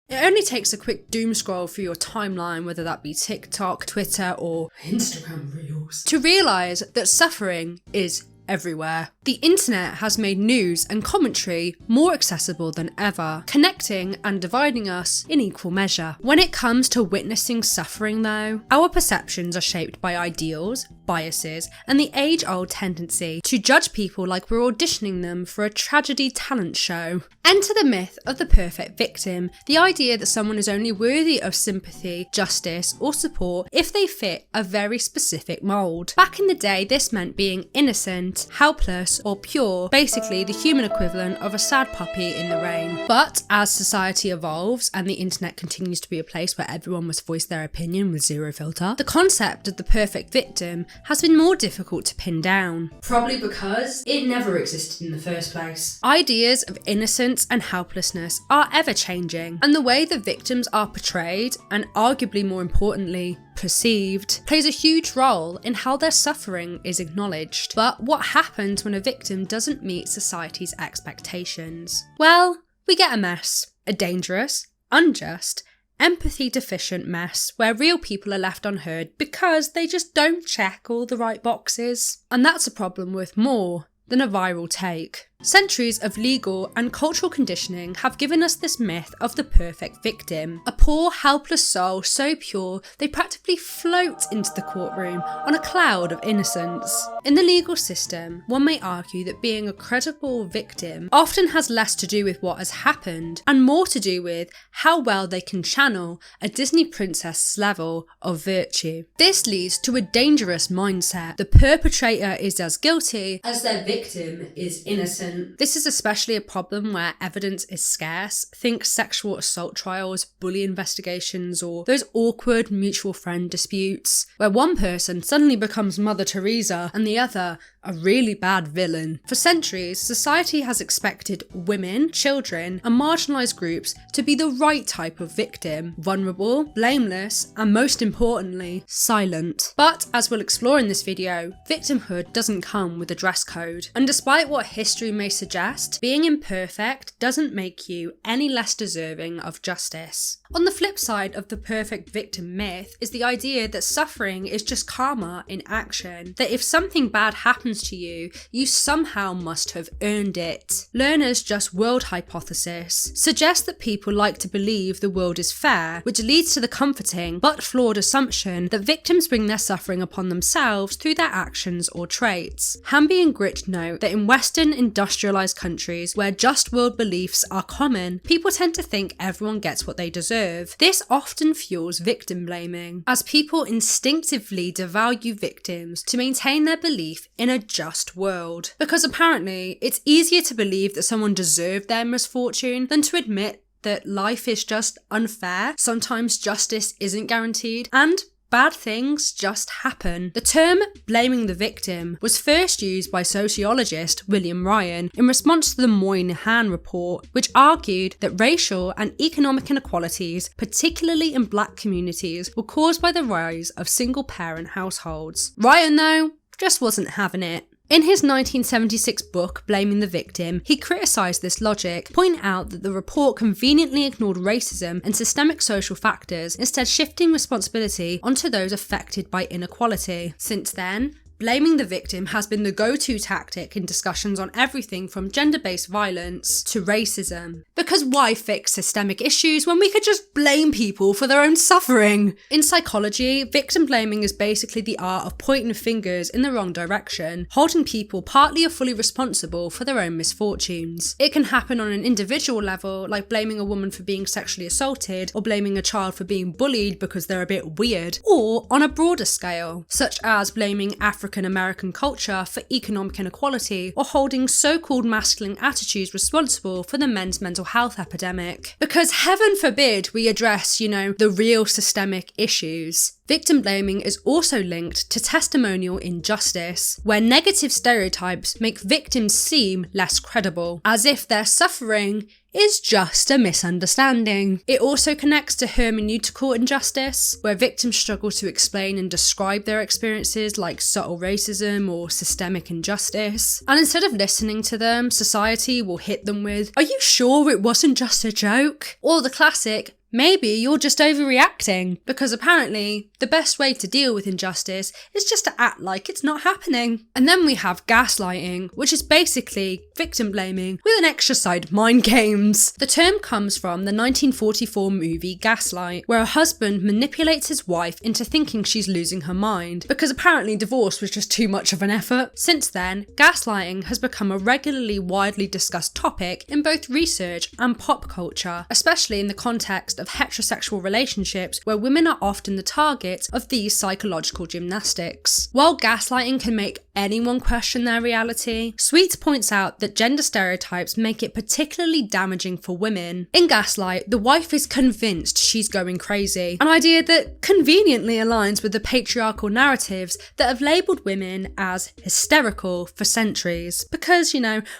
It only takes a quick doom scroll through your timeline, whether that be TikTok, Twitter, or Instagram Reels, to realise that suffering is everywhere. The internet has made news and commentary more accessible than ever, connecting and dividing us in equal measure. When it comes to witnessing suffering though, our perceptions are shaped by ideals, biases, and the age-old tendency to judge people like we're auditioning them for a tragedy talent show. Enter the myth of the perfect victim, the idea that someone is only worthy of sympathy, justice, or support if they fit a very specific mould. Back in the day, this meant being innocent, helpless, or pure, basically the human equivalent of a sad puppy in the rain. But as society evolves and the internet continues to be a place where everyone must voice their opinion with zero filter, the concept of the perfect victim has been more difficult to pin down. Probably because it never existed in the first place. Ideas of innocence and helplessness are ever changing, and the way the victims are portrayed, and arguably more importantly, perceived, plays a huge role in how their suffering is acknowledged. But what happens when a victim doesn't meet society's expectations? Well, we get a mess. A dangerous, unjust, empathy deficient mess where real people are left unheard because they just don't check all the right boxes. And that's a problem worth more than a viral take. Centuries of legal and cultural conditioning have given us this myth of the perfect victim, a poor, helpless soul so pure they practically float into the courtroom on a cloud of innocence. In the legal system, one may argue that being a credible victim often has less to do with what has happened and more to do with how well they can channel a Disney princess level of virtue. This leads to a dangerous mindset. The perpetrator is as guilty as their victim is innocent. This is especially a problem where evidence is scarce. Think sexual assault trials, bully investigations, or those awkward mutual friend disputes where one person suddenly becomes Mother Teresa and the other a really bad villain. For centuries, society has expected women, children, and marginalised groups to be the right type of victim: vulnerable, blameless, and most importantly, silent. But as we'll explore in this video, victimhood doesn't come with a dress code. And despite what history may suggest, being imperfect doesn't make you any less deserving of justice. On the flip side of the perfect victim myth is the idea that suffering is just karma in action, that if something bad happens to you, you somehow must have earned it. Lerner's just world hypothesis suggests that people like to believe the world is fair, which leads to the comforting but flawed assumption that victims bring their suffering upon themselves through their actions or traits. Hamby and Grit note that in Western industrialised countries where just world beliefs are common, people tend to think everyone gets what they deserve. This often fuels victim blaming, as people instinctively devalue victims to maintain their belief in a just world. Because apparently, it's easier to believe that someone deserved their misfortune than to admit that life is just unfair, sometimes justice isn't guaranteed, and bad things just happen. The term blaming the victim was first used by sociologist William Ryan in response to the Moynihan Report, which argued that racial and economic inequalities, particularly in black communities, were caused by the rise of single-parent households. Ryan, though, just wasn't having it. In his 1976 book, Blaming the Victim, he criticised this logic, pointing out that the report conveniently ignored racism and systemic social factors, instead shifting responsibility onto those affected by inequality. Since then, blaming the victim has been the go-to tactic in discussions on everything from gender-based violence to racism. Because why fix systemic issues when we could just blame people for their own suffering? In psychology, victim blaming is basically the art of pointing fingers in the wrong direction, holding people partly or fully responsible for their own misfortunes. It can happen on an individual level, like blaming a woman for being sexually assaulted, or blaming a child for being bullied because they're a bit weird, or on a broader scale, such as blaming African American culture for economic inequality, or holding so-called masculine attitudes responsible for the men's mental health epidemic. Because heaven forbid we address, the real systemic issues. Victim blaming is also linked to testimonial injustice, where negative stereotypes make victims seem less credible, as if their suffering is just a misunderstanding. It also connects to hermeneutical injustice, where victims struggle to explain and describe their experiences like subtle racism or systemic injustice. And instead of listening to them, society will hit them with, "Are you sure it wasn't just a joke?" Or the classic, "Maybe you're just overreacting," because apparently the best way to deal with injustice is just to act like it's not happening. And then we have gaslighting, which is basically victim blaming with an extra side of mind games. The term comes from the 1944 movie Gaslight, where a husband manipulates his wife into thinking she's losing her mind, because apparently divorce was just too much of an effort. Since then, gaslighting has become a regularly widely discussed topic in both research and pop culture, especially in the context of heterosexual relationships where women are often the target of these psychological gymnastics. While gaslighting can make anyone question their reality, Sweets points out that gender stereotypes make it particularly damaging for women. In Gaslight, the wife is convinced she's going crazy, an idea that conveniently aligns with the patriarchal narratives that have labelled women as hysterical for centuries. Because,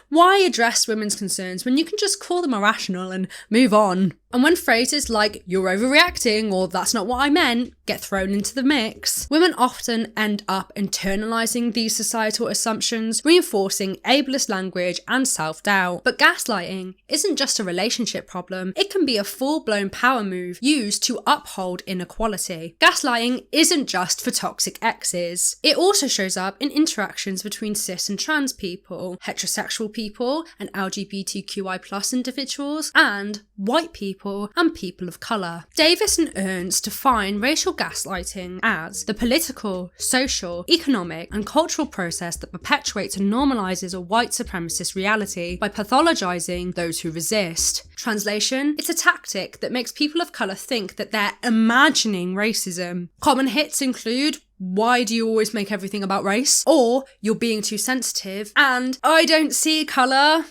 why address women's concerns when you can just call them irrational and move on? And when phrases like "you're overreacting" or "that's not what I meant" get thrown into the mix, women often end up internalising these societal assumptions, reinforcing ableist language and self-doubt. But gaslighting isn't just a relationship problem, it can be a full-blown power move used to uphold inequality. Gaslighting isn't just for toxic exes. It also shows up in interactions between cis and trans people, heterosexual people and LGBTQI+ individuals, and white people and people of colour. Davis and Ernst define racial gaslighting as the political, social, economic and cultural process that perpetuates and normalises a white supremacist reality by pathologising those who resist. Translation: it's a tactic that makes people of colour think that they're imagining racism. Common hits include "why do you always make everything about race?" or "you're being too sensitive," and "I don't see colour."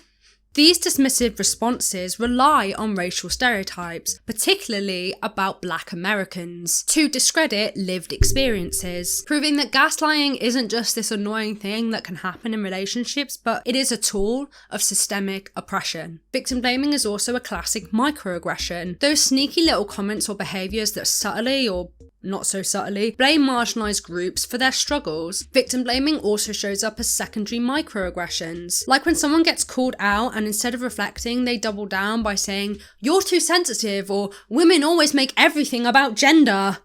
These dismissive responses rely on racial stereotypes, particularly about Black Americans, to discredit lived experiences, proving that gaslighting isn't just this annoying thing that can happen in relationships, but it is a tool of systemic oppression. Victim blaming is also a classic microaggression, those sneaky little comments or behaviours that subtly or not so subtly blame marginalised groups for their struggles. Victim blaming also shows up as secondary microaggressions, like when someone gets called out and instead of reflecting, they double down by saying, "You're too sensitive," or "women always make everything about gender."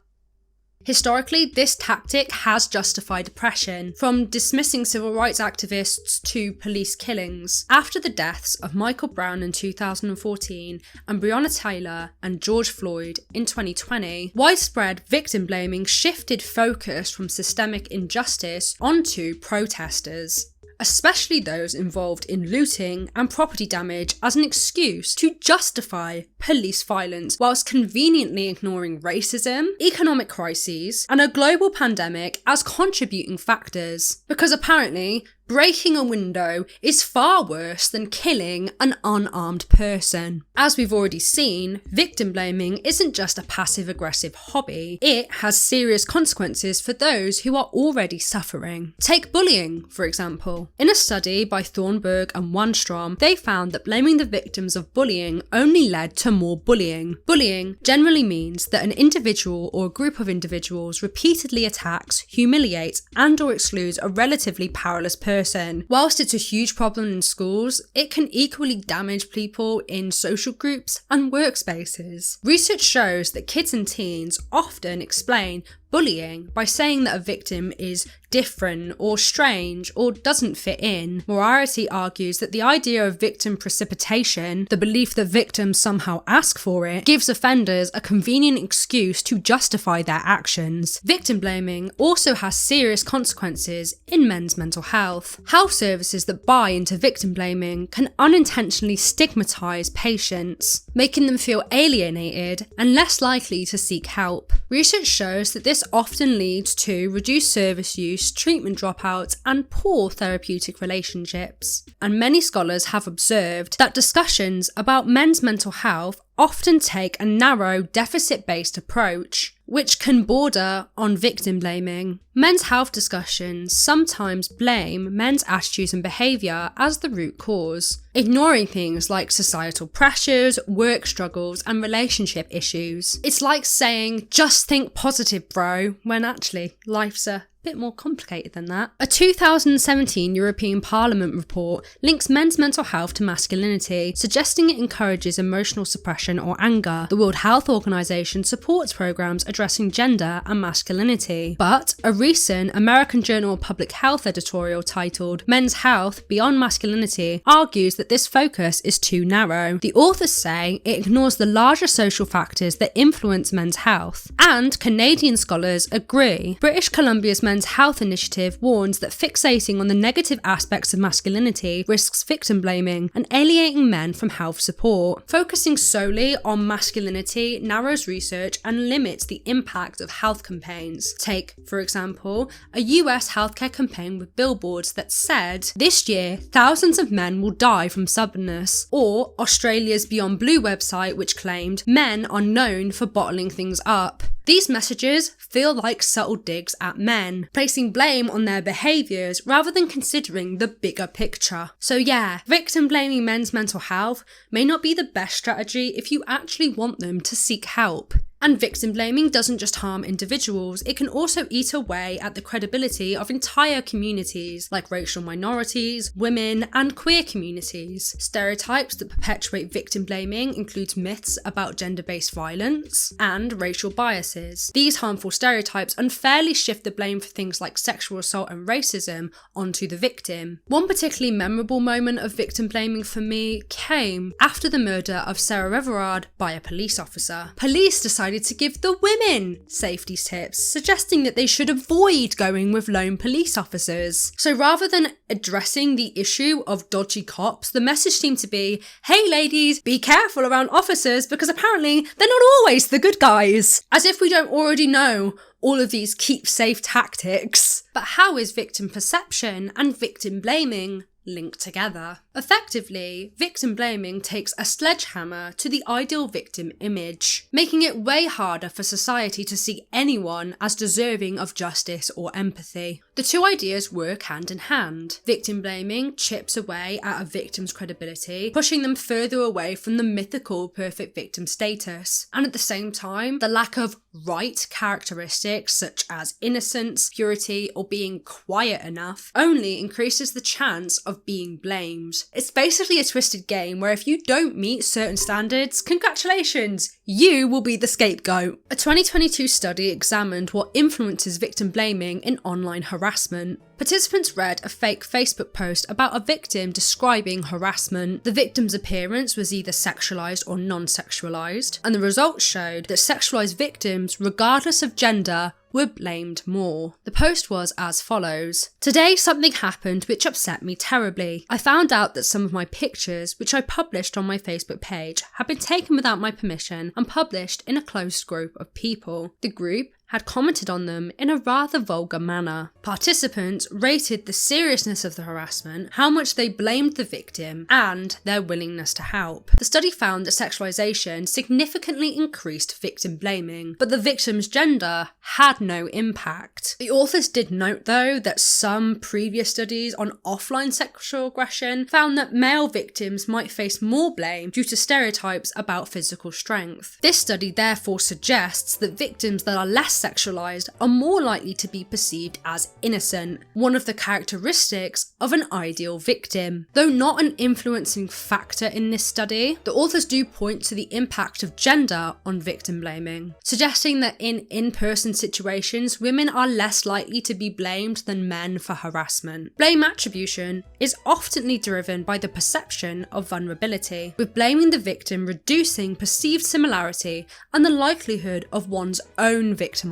Historically, this tactic has justified oppression, from dismissing civil rights activists to police killings. After the deaths of Michael Brown in 2014 and Breonna Taylor and George Floyd in 2020, widespread victim blaming shifted focus from systemic injustice onto protesters, especially those involved in looting and property damage, as an excuse to justify police violence whilst conveniently ignoring racism, economic crises, and a global pandemic as contributing factors. Because apparently, breaking a window is far worse than killing an unarmed person. As we've already seen, victim blaming isn't just a passive-aggressive hobby, it has serious consequences for those who are already suffering. Take bullying, for example. In a study by Thornburg and Wannstrom, they found that blaming the victims of bullying only led to more bullying. Bullying generally means that an individual or a group of individuals repeatedly attacks, humiliates, and/or excludes a relatively powerless person. Whilst it's a huge problem in schools, it can equally damage people in social groups and workspaces. Research shows that kids and teens often explain bullying by saying that a victim is different or strange or doesn't fit in. Moriarty argues that the idea of victim precipitation, the belief that victims somehow ask for it, gives offenders a convenient excuse to justify their actions. Victim blaming also has serious consequences in men's mental health. Health services that buy into victim blaming can unintentionally stigmatise patients, making them feel alienated and less likely to seek help. Research shows that this often leads to reduced service use, treatment dropouts, and poor therapeutic relationships. And many scholars have observed that discussions about men's mental health often take a narrow, deficit-based approach, which can border on victim blaming. Men's health discussions sometimes blame men's attitudes and behaviour as the root cause, ignoring things like societal pressures, work struggles, and relationship issues. It's like saying, just think positive, bro, when actually life's a bit more complicated than that. A 2017 European Parliament report links men's mental health to masculinity, suggesting it encourages emotional suppression or anger. The World Health Organization supports programs addressing gender and masculinity. But a recent American Journal of Public Health editorial titled Men's Health Beyond Masculinity argues that this focus is too narrow. The authors say it ignores the larger social factors that influence men's health. And Canadian scholars agree. British Columbia's Men's Health Initiative warns that fixating on the negative aspects of masculinity risks victim blaming and alienating men from health support. Focusing solely on masculinity narrows research and limits the impact of health campaigns. Take, for example, a US healthcare campaign with billboards that said, "This year, thousands of men will die from stubbornness," or Australia's Beyond Blue website, which claimed, "Men are known for bottling things up." These messages feel like subtle digs at men, placing blame on their behaviours rather than considering the bigger picture. So yeah, victim blaming men's mental health may not be the best strategy if you actually want them to seek help. And victim blaming doesn't just harm individuals, it can also eat away at the credibility of entire communities like racial minorities, women, and queer communities. Stereotypes that perpetuate victim blaming include myths about gender-based violence and racial biases. These harmful stereotypes unfairly shift the blame for things like sexual assault and racism onto the victim. One particularly memorable moment of victim blaming for me came after the murder of Sarah Everard by a police officer. Police decided to give the women safety tips, suggesting that they should avoid going with lone police officers. So rather than addressing the issue of dodgy cops, the message seemed to be, hey ladies, be careful around officers because apparently they're not always the good guys. As if we don't already know all of these keep safe tactics. But how is victim perception and victim blaming linked together? Effectively, victim blaming takes a sledgehammer to the ideal victim image, making it way harder for society to see anyone as deserving of justice or empathy. The two ideas work hand in hand. Victim blaming chips away at a victim's credibility, pushing them further away from the mythical perfect victim status. And at the same time, the lack of right characteristics such as innocence, purity, or being quiet enough only increases the chance of being blamed. It's basically a twisted game where if you don't meet certain standards, congratulations, you will be the scapegoat. A 2022 study examined what influences victim blaming in online harassment. Participants read a fake Facebook post about a victim describing harassment. The victim's appearance was either sexualised or non-sexualised, and the results showed that sexualised victims, regardless of gender, were blamed more. The post was as follows. Today something happened which upset me terribly. I found out that some of my pictures, which I published on my Facebook page, had been taken without my permission and published in a closed group of people. The group had commented on them in a rather vulgar manner. Participants rated the seriousness of the harassment, how much they blamed the victim, and their willingness to help. The study found that sexualization significantly increased victim blaming, but the victim's gender had no impact. The authors did note, though, that some previous studies on offline sexual aggression found that male victims might face more blame due to stereotypes about physical strength. This study therefore suggests that victims that are less sexualized are more likely to be perceived as innocent, one of the characteristics of an ideal victim. Though not an influencing factor in this study, the authors do point to the impact of gender on victim blaming, suggesting that in in-person situations, women are less likely to be blamed than men for harassment. Blame attribution is often driven by the perception of vulnerability, with blaming the victim reducing perceived similarity and the likelihood of one's own victimization.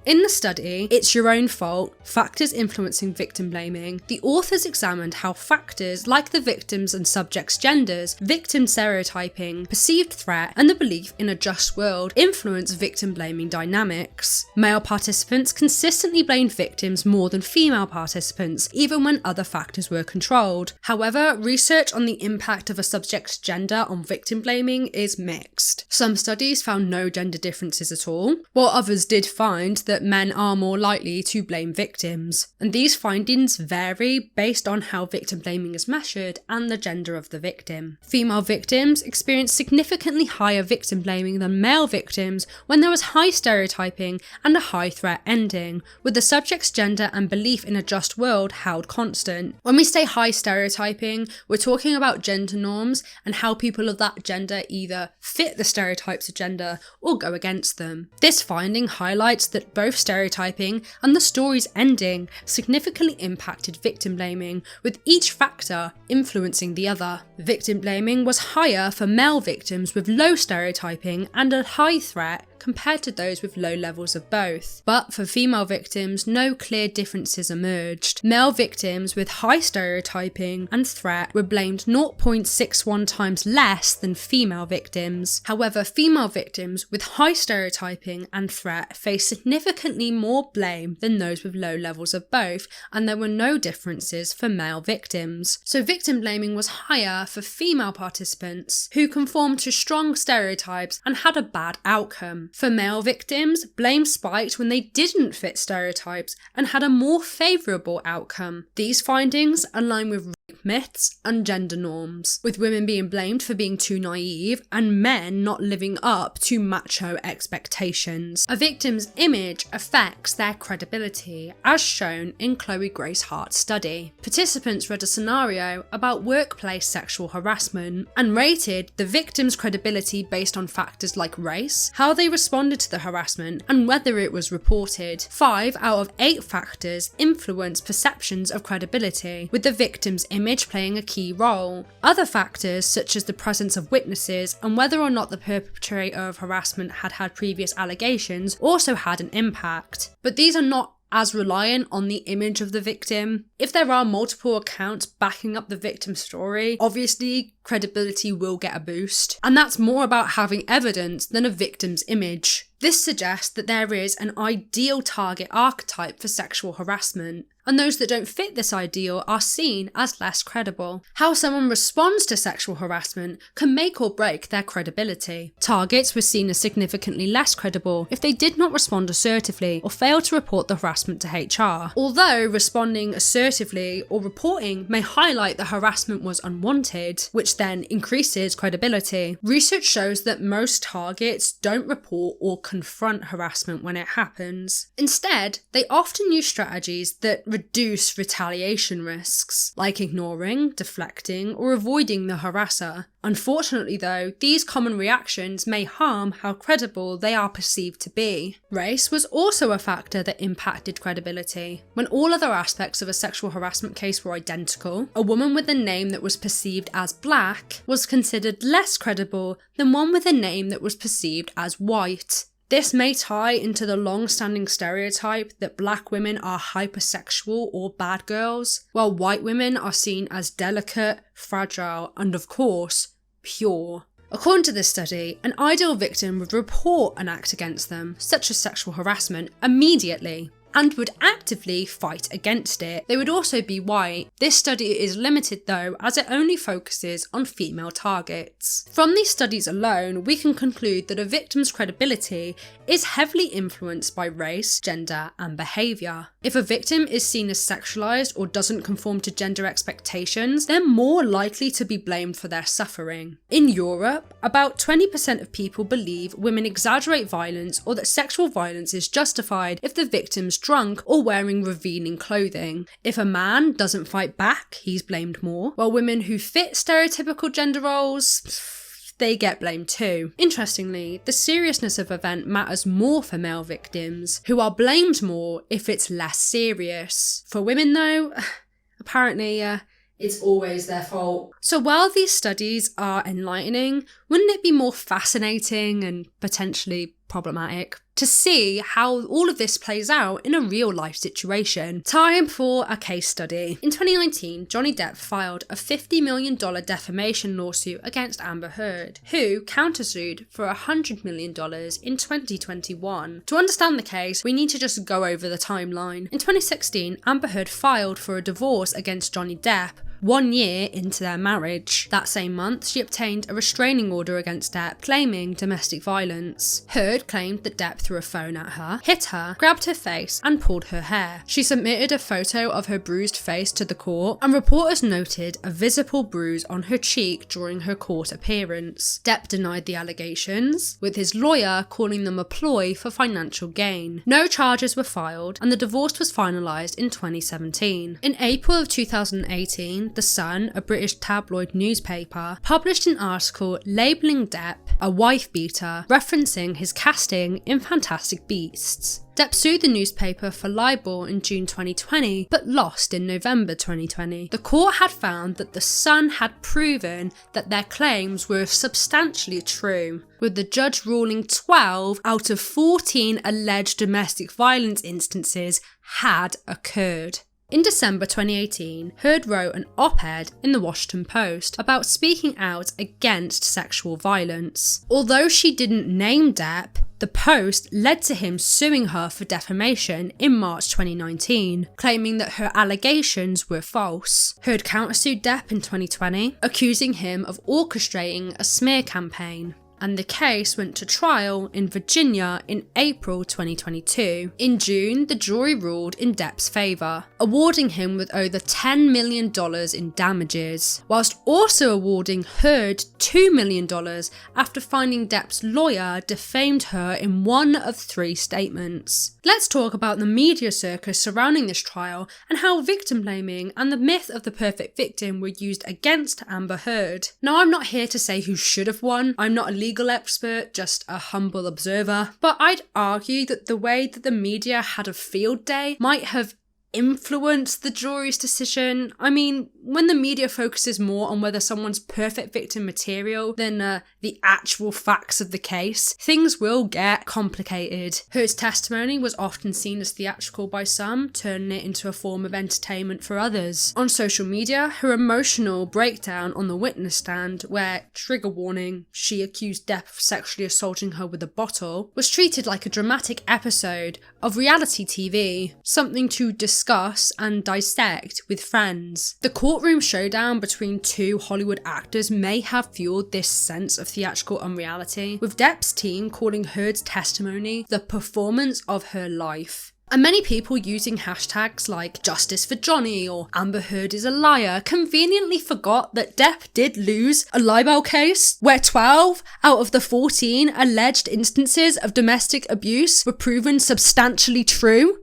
In the study, It's Your Own Fault, Factors Influencing Victim Blaming, the authors examined how factors like the victim's and subject's genders, victim stereotyping, perceived threat, and the belief in a just world influence victim blaming dynamics. Male participants consistently blamed victims more than female participants, even when other factors were controlled. However, research on the impact of a subject's gender on victim blaming is mixed. Some studies found no gender differences at all, while others studies did find that men are more likely to blame victims, and these findings vary based on how victim blaming is measured and the gender of the victim. Female victims experience significantly higher victim blaming than male victims when there was high stereotyping and a high threat ending, with the subject's gender and belief in a just world held constant. When we say high stereotyping, we're talking about gender norms and how people of that gender either fit the stereotypes of gender or go against them. This finding highlights that both stereotyping and the story's ending significantly impacted victim blaming, with each factor influencing the other. Victim blaming was higher for male victims with low stereotyping and a high threat compared to those with low levels of both. But for female victims, no clear differences emerged. Male victims with high stereotyping and threat were blamed 0.61 times less than female victims. However, female victims with high stereotyping and threat faced significantly more blame than those with low levels of both, and there were no differences for male victims. So victim blaming was higher for female participants who conformed to strong stereotypes and had a bad outcome. For male victims, blame spiked when they didn't fit stereotypes and had a more favourable outcome. These findings align with rape myths and gender norms, with women being blamed for being too naive and men not living up to macho expectations. A victim's image affects their credibility, as shown in Chloe Grace Hart's study. Participants read a scenario about workplace sexual harassment and rated the victim's credibility based on factors like race, how they responded to the harassment, and whether it was reported. 5 out of 8 factors influence perceptions of credibility, with the victim's image playing a key role. Other factors, such as the presence of witnesses and whether or not the perpetrator of harassment had had previous allegations, also had an impact. But these are not as reliant on the image of the victim. If there are multiple accounts backing up the victim's story, obviously credibility will get a boost, and that's more about having evidence than a victim's image. This suggests that there is an ideal target archetype for sexual harassment, and those that don't fit this ideal are seen as less credible. How someone responds to sexual harassment can make or break their credibility. Targets were seen as significantly less credible if they did not respond assertively or failed to report the harassment to HR. Although responding assertively or reporting may highlight the harassment was unwanted, which then increases credibility. Research shows that most targets don't report or confront harassment when it happens. Instead, they often use strategies that reduce retaliation risks, like ignoring, deflecting, or avoiding the harasser. Unfortunately though, these common reactions may harm how credible they are perceived to be. Race was also a factor that impacted credibility. When all other aspects of a sexual harassment case were identical, a woman with a name that was perceived as black was considered less credible than one with a name that was perceived as white. This may tie into the long-standing stereotype that black women are hypersexual or bad girls, while white women are seen as delicate, fragile, and of course, pure. According to this study, an ideal victim would report an act against them, such as sexual harassment, immediately, and would actively fight against it. They would also be white. This study is limited though, as it only focuses on female targets. From these studies alone, we can conclude that a victim's credibility is heavily influenced by race, gender, and behaviour. If a victim is seen as sexualised or doesn't conform to gender expectations, they're more likely to be blamed for their suffering. In Europe, about 20% of people believe women exaggerate violence or that sexual violence is justified if the victim's drunk or wearing revealing clothing. If a man doesn't fight back, he's blamed more, while women who fit stereotypical gender roles, they get blamed too. Interestingly, the seriousness of event matters more for male victims, who are blamed more if it's less serious. For women though, apparently it's always their fault. So while these studies are enlightening, wouldn't it be more fascinating and potentially problematic to see how all of this plays out in a real life situation? Time for a case study. In 2019, Johnny Depp filed a $50 million defamation lawsuit against Amber Heard, who countersued for $100 million in 2021. To understand the case, we need to just go over the timeline. In 2016, Amber Heard filed for a divorce against Johnny Depp, 1 year into their marriage. That same month, she obtained a restraining order against Depp, claiming domestic violence. Heard claimed that Depp threw a phone at her, hit her, grabbed her face, and pulled her hair. She submitted a photo of her bruised face to the court, and reporters noted a visible bruise on her cheek during her court appearance. Depp denied the allegations, with his lawyer calling them a ploy for financial gain. No charges were filed, and the divorce was finalised in 2017. In April of 2018, The Sun, a British tabloid newspaper, published an article labelling Depp a wife-beater, referencing his casting in Fantastic Beasts. Depp sued the newspaper for libel in June 2020, but lost in November 2020. The court had found that The Sun had proven that their claims were substantially true, with the judge ruling 12 out of 14 alleged domestic violence instances had occurred. In December 2018, Heard wrote an op-ed in the Washington Post about speaking out against sexual violence. Although she didn't name Depp, the post led to him suing her for defamation in March 2019, claiming that her allegations were false. Heard countersued Depp in 2020, accusing him of orchestrating a smear campaign, and the case went to trial in Virginia in April 2022. In June, the jury ruled in Depp's favour, awarding him with over $10 million in damages, whilst also awarding Heard $2 million after finding Depp's lawyer defamed her in one of 3 statements. Let's talk about the media circus surrounding this trial and how victim blaming and the myth of the perfect victim were used against Amber Heard. Now, I'm not here to say who should have won. I'm not a legal expert, just a humble observer, but I'd argue that the way that the media had a field day might have influenced the jury's decision. I mean, when the media focuses more on whether someone's perfect victim material than the actual facts of the case, things will get complicated. Heard's testimony was often seen as theatrical by some, turning it into a form of entertainment for others. On social media, her emotional breakdown on the witness stand, where, trigger warning, she accused Depp of sexually assaulting her with a bottle, was treated like a dramatic episode of reality TV, something to discuss and dissect with friends. The courtroom showdown between 2 Hollywood actors may have fueled this sense of theatrical unreality, with Depp's team calling Heard's testimony the performance of her life. And many people using hashtags like Justice for Johnny or Amber Heard is a liar conveniently forgot that Depp did lose a libel case where 12 out of the 14 alleged instances of domestic abuse were proven substantially true.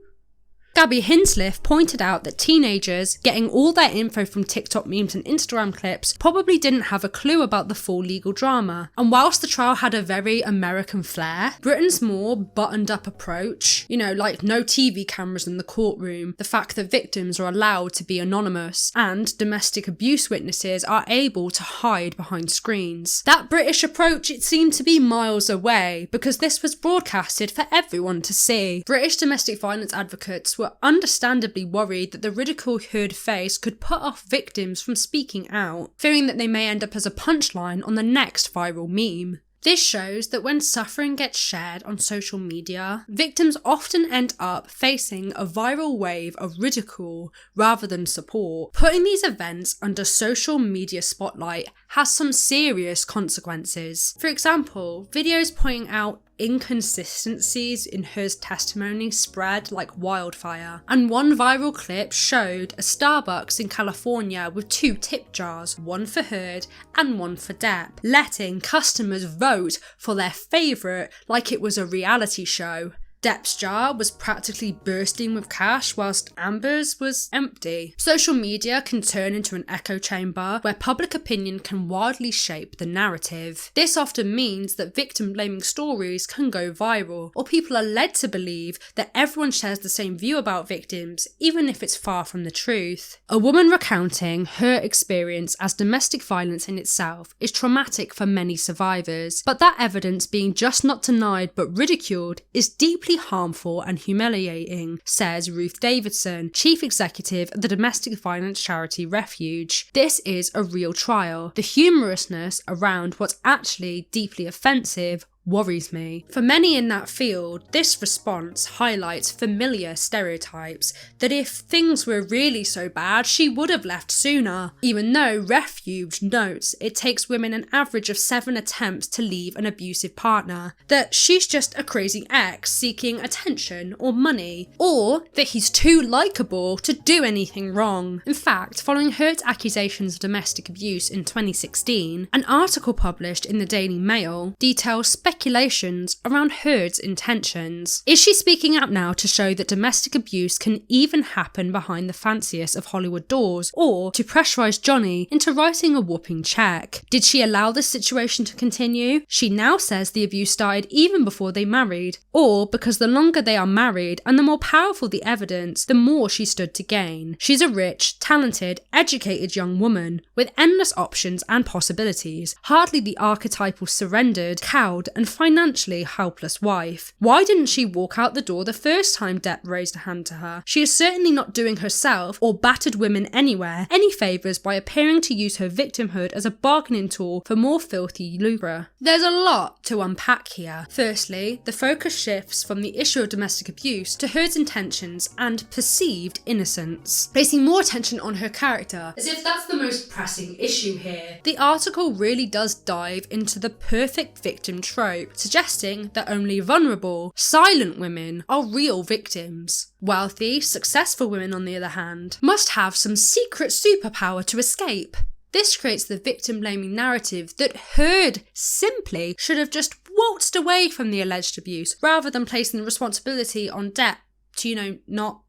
Gabby Hinsliff pointed out that teenagers getting all their info from TikTok memes and Instagram clips probably didn't have a clue about the full legal drama. And whilst the trial had a very American flair, Britain's more buttoned up approach, like no TV cameras in the courtroom, the fact that victims are allowed to be anonymous, and domestic abuse witnesses are able to hide behind screens. That British approach, it seemed to be miles away because this was broadcasted for everyone to see. British domestic violence advocates were understandably worried that the ridicule Heard face could put off victims from speaking out, fearing that they may end up as a punchline on the next viral meme. This shows that when suffering gets shared on social media, victims often end up facing a viral wave of ridicule rather than support. Putting these events under social media spotlight has some serious consequences. For example, videos pointing out inconsistencies in Heard's testimony spread like wildfire, and one viral clip showed a Starbucks in California with 2 tip jars, one for Heard and one for Depp, letting customers vote for their favourite like it was a reality show. Depp's jar was practically bursting with cash whilst Amber's was empty. Social media can turn into an echo chamber where public opinion can wildly shape the narrative. This often means that victim-blaming stories can go viral, or people are led to believe that everyone shares the same view about victims, even if it's far from the truth. A woman recounting her experience as domestic violence in itself is traumatic for many survivors, but that evidence being just not denied but ridiculed is deeply harmful and humiliating, says Ruth Davidson, Chief Executive of the domestic violence charity Refuge. This is a real trial. The humorousness around what's actually deeply offensive worries me. For many in that field, this response highlights familiar stereotypes that if things were really so bad, she would have left sooner, even though Refuge notes it takes women an average of 7 attempts to leave an abusive partner, that she's just a crazy ex seeking attention or money, or that he's too likeable to do anything wrong. In fact, following Heard's accusations of domestic abuse in 2016, an article published in the Daily Mail details speculations around Heard's intentions. Is she speaking out now to show that domestic abuse can even happen behind the fanciest of Hollywood doors, or to pressurise Johnny into writing a whooping check? Did she allow this situation to continue? She now says the abuse started even before they married, or because the longer they are married and the more powerful the evidence, the more she stood to gain. She's a rich, talented, educated young woman with endless options and possibilities, hardly the archetypal surrendered, cowed and financially helpless wife. Why didn't she walk out the door the first time Depp raised a hand to her? She is certainly not doing herself or battered women anywhere any favours by appearing to use her victimhood as a bargaining tool for more filthy lucre. There's a lot to unpack here. Firstly, the focus shifts from the issue of domestic abuse to Heard's intentions and perceived innocence, placing more attention on her character, as if that's the most pressing issue here. The article really does dive into the perfect victim trope, suggesting that only vulnerable, silent women are real victims. Wealthy, successful women, on the other hand, must have some secret superpower to escape. This creates the victim-blaming narrative that Heard simply should have just waltzed away from the alleged abuse, rather than placing the responsibility on Depp to, not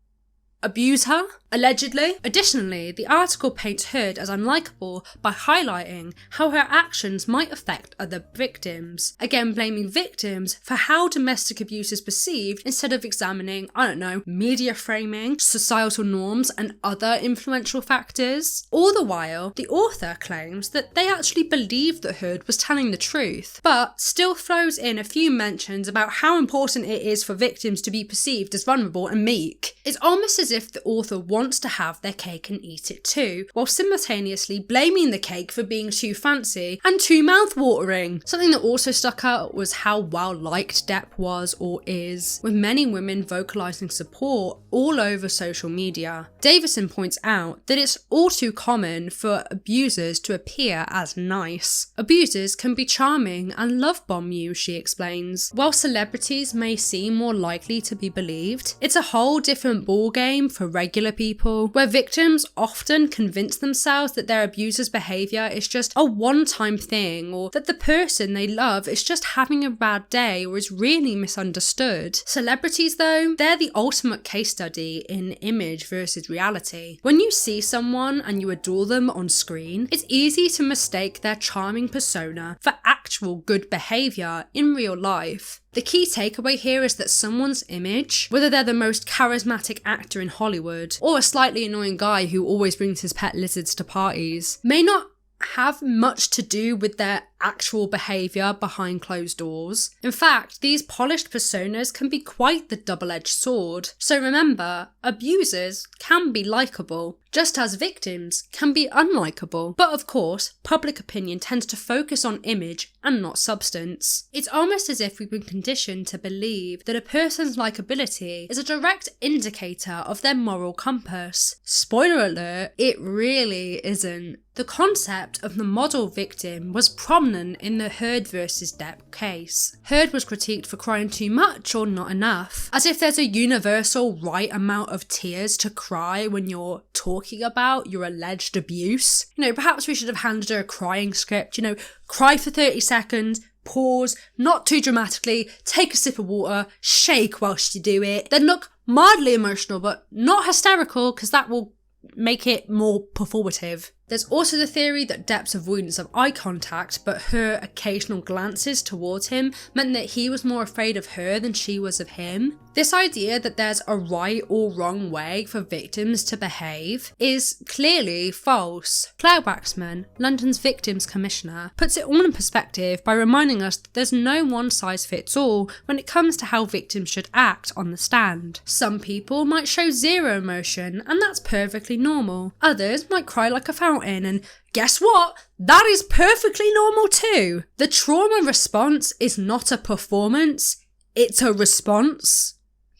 abuse her, allegedly. Additionally, the article paints Heard as unlikable by highlighting how her actions might affect other victims, again blaming victims for how domestic abuse is perceived instead of examining, media framing, societal norms and other influential factors. All the while, the author claims that they actually believed that Heard was telling the truth, but still throws in a few mentions about how important it is for victims to be perceived as vulnerable and meek. It's almost as if the author wants to have their cake and eat it too, while simultaneously blaming the cake for being too fancy and too mouth-watering. Something that also stuck out was how well liked Depp was or is, with many women vocalising support all over social media. Davison points out that it's all too common for abusers to appear as nice. Abusers can be charming and love bomb you, she explains. While celebrities may seem more likely to be believed, it's a whole different ballgame for regular people, where victims often convince themselves that their abuser's behaviour is just a one-time thing, or that the person they love is just having a bad day or is really misunderstood. Celebrities, though, they're the ultimate case study in image versus reality. When you see someone and you adore them on screen, it's easy to mistake their charming persona for actual good behaviour in real life. The key takeaway here is that someone's image, whether they're the most charismatic actor in Hollywood or a slightly annoying guy who always brings his pet lizards to parties, may not have much to do with their actual behaviour behind closed doors. In fact, these polished personas can be quite the double-edged sword. So remember, abusers can be likeable, just as victims can be unlikable. But of course, public opinion tends to focus on image and not substance. It's almost as if we've been conditioned to believe that a person's likability is a direct indicator of their moral compass. Spoiler alert, it really isn't. The concept of the model victim was prominent in the Heard versus Depp case. Heard was critiqued for crying too much or not enough, as if there's a universal right amount of tears to cry when you're talking about your alleged abuse. Perhaps we should have handed her a crying script, cry for 30 seconds, pause, not too dramatically, take a sip of water, shake whilst you do it, then look mildly emotional but not hysterical, because that will make it more performative. There's also the theory that Depp's avoidance of eye contact, but her occasional glances towards him, meant that he was more afraid of her than she was of him. This idea that there's a right or wrong way for victims to behave is clearly false. Claire Waxman, London's Victims Commissioner, puts it all in perspective by reminding us that there's no one-size-fits-all when it comes to how victims should act on the stand. Some people might show zero emotion, and that's perfectly normal. Others might cry like a fountain shouting, and guess what? That is perfectly normal too. The trauma response is not a performance, it's a response.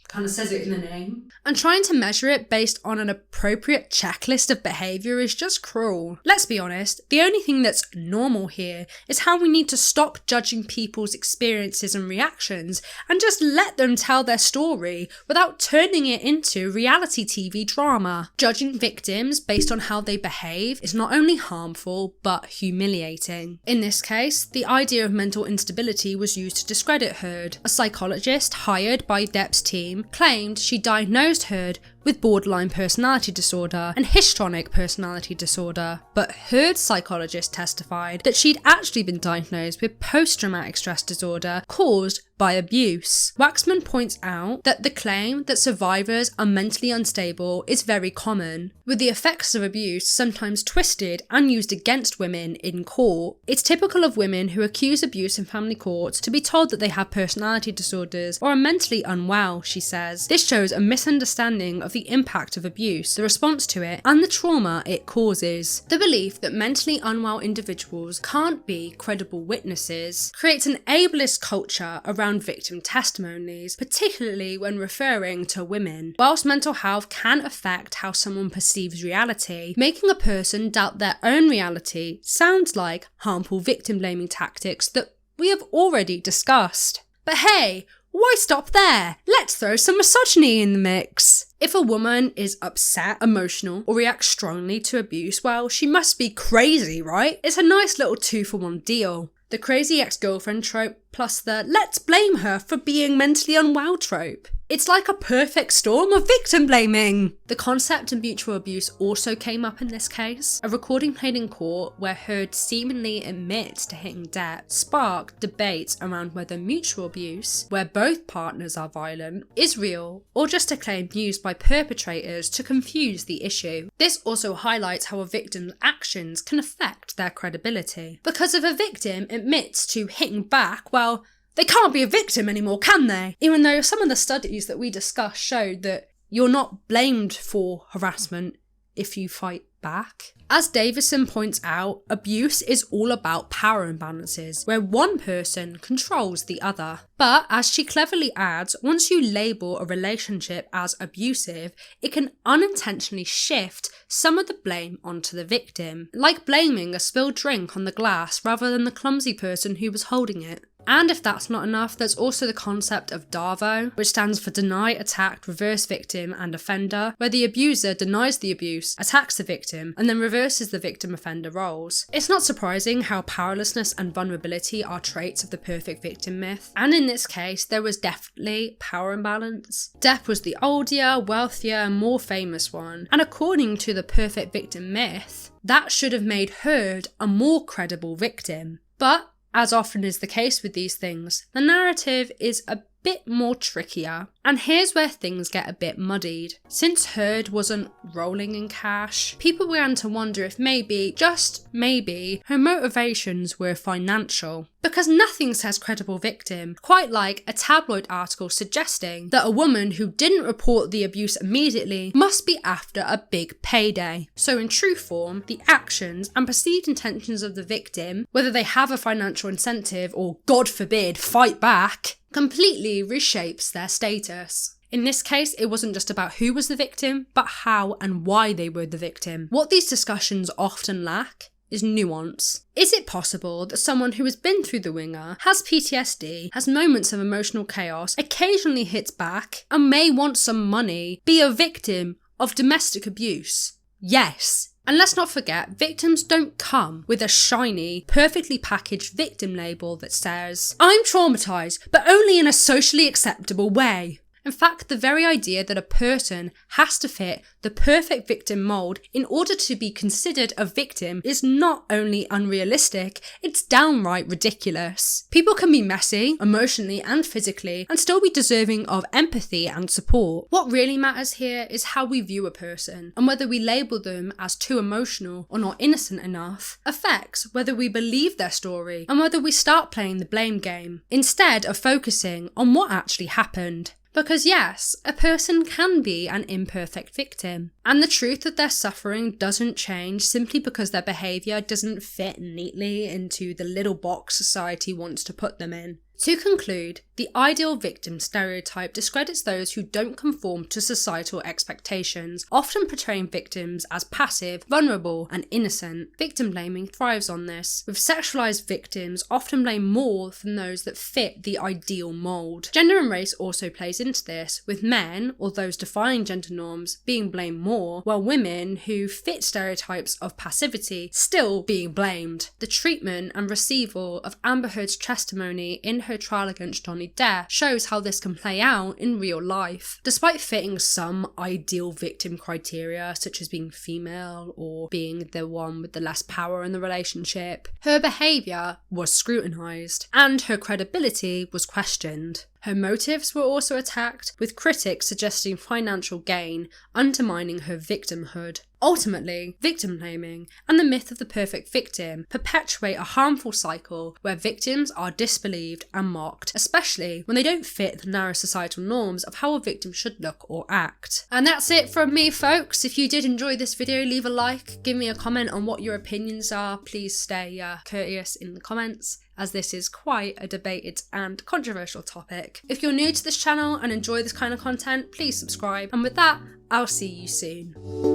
Kind of says it in the name. And trying to measure it based on an appropriate checklist of behaviour is just cruel. Let's be honest, the only thing that's normal here is how we need to stop judging people's experiences and reactions and just let them tell their story without turning it into reality TV drama. Judging victims based on how they behave is not only harmful but humiliating. In this case, the idea of mental instability was used to discredit Heard. A psychologist hired by Depp's team claimed she diagnosed Heard with borderline personality disorder and histrionic personality disorder, but Heard's psychologist testified that she'd actually been diagnosed with post-traumatic stress disorder caused by abuse. Waxman points out that the claim that survivors are mentally unstable is very common, with the effects of abuse sometimes twisted and used against women in court. It's typical of women who accuse abuse in family courts to be told that they have personality disorders or are mentally unwell, she says. This shows a misunderstanding of the impact of abuse, the response to it, and the trauma it causes. The belief that mentally unwell individuals can't be credible witnesses creates an ableist culture around victim testimonies, particularly when referring to women. Whilst mental health can affect how someone perceives reality, making a person doubt their own reality sounds like harmful victim blaming tactics that we have already discussed. But hey, why stop there? Let's throw some misogyny in the mix. If a woman is upset, emotional, or reacts strongly to abuse, well, she must be crazy, right? It's a nice little 2-for-1 deal. The crazy ex-girlfriend trope plus the let's blame her for being mentally unwell trope. It's like a perfect storm of victim blaming. The concept of mutual abuse also came up in this case. A recording played in court where Heard seemingly admits to hitting Depp sparked debates around whether mutual abuse, where both partners are violent, is real or just a claim used by perpetrators to confuse the issue. This also highlights how a victim's actions can affect their credibility. Because if a victim admits to hitting back, well, they can't be a victim anymore, can they? Even though some of the studies that we discussed showed that you're not blamed for harassment if you fight back. As Davison points out, abuse is all about power imbalances, where one person controls the other. But as she cleverly adds, once you label a relationship as abusive, it can unintentionally shift some of the blame onto the victim, like blaming a spilled drink on the glass rather than the clumsy person who was holding it. And if that's not enough, there's also the concept of DAVO, which stands for deny, attack, reverse victim and offender, where the abuser denies the abuse, attacks the victim, and then reverses the victim-offender roles. It's not surprising how powerlessness and vulnerability are traits of the perfect victim myth, and in this case, there was definitely power imbalance. Depp was the older, wealthier, more famous one, and according to the perfect victim myth, that should have made Heard a more credible victim. But as often is the case with these things, the narrative is a bit more trickier. And here's where things get a bit muddied. Since Heard wasn't rolling in cash, people began to wonder if maybe, just maybe, her motivations were financial. Because nothing says credible victim, quite like a tabloid article suggesting that a woman who didn't report the abuse immediately must be after a big payday. So in true form, the actions and perceived intentions of the victim, whether they have a financial incentive or, God forbid, fight back, completely reshapes their status. In this case, it wasn't just about who was the victim, but how and why they were the victim. What these discussions often lack is nuance. Is it possible that someone who has been through the ringer, has PTSD, has moments of emotional chaos, occasionally hits back, and may want some money, be a victim of domestic abuse? Yes. And let's not forget, victims don't come with a shiny, perfectly packaged victim label that says, I'm traumatised, but only in a socially acceptable way. In fact, the very idea that a person has to fit the perfect victim mould in order to be considered a victim is not only unrealistic, it's downright ridiculous. People can be messy, emotionally and physically, and still be deserving of empathy and support. What really matters here is how we view a person, and whether we label them as too emotional or not innocent enough affects whether we believe their story and whether we start playing the blame game, instead of focusing on what actually happened. Because yes, a person can be an imperfect victim, and the truth of their suffering doesn't change simply because their behaviour doesn't fit neatly into the little box society wants to put them in. To conclude, the ideal victim stereotype discredits those who don't conform to societal expectations, often portraying victims as passive, vulnerable, and innocent. Victim blaming thrives on this, with sexualized victims often blamed more than those that fit the ideal mold. Gender and race also plays into this, with men, or those defying gender norms, being blamed more, while women who fit stereotypes of passivity still being blamed. The treatment and receival of Amber Heard's testimony in her trial against Johnny Depp shows how this can play out in real life. Despite fitting some ideal victim criteria, such as being female or being the one with the less power in the relationship, her behaviour was scrutinised and her credibility was questioned. Her motives were also attacked, with critics suggesting financial gain, undermining her victimhood. Ultimately, victim blaming and the myth of the perfect victim perpetuate a harmful cycle where victims are disbelieved and mocked, especially when they don't fit the narrow societal norms of how a victim should look or act. And that's it from me, folks. If you did enjoy this video, leave a like, give me a comment on what your opinions are. Please stay courteous in the comments, as this is quite a debated and controversial topic. If you're new to this channel and enjoy this kind of content, please subscribe. And with that, I'll see you soon.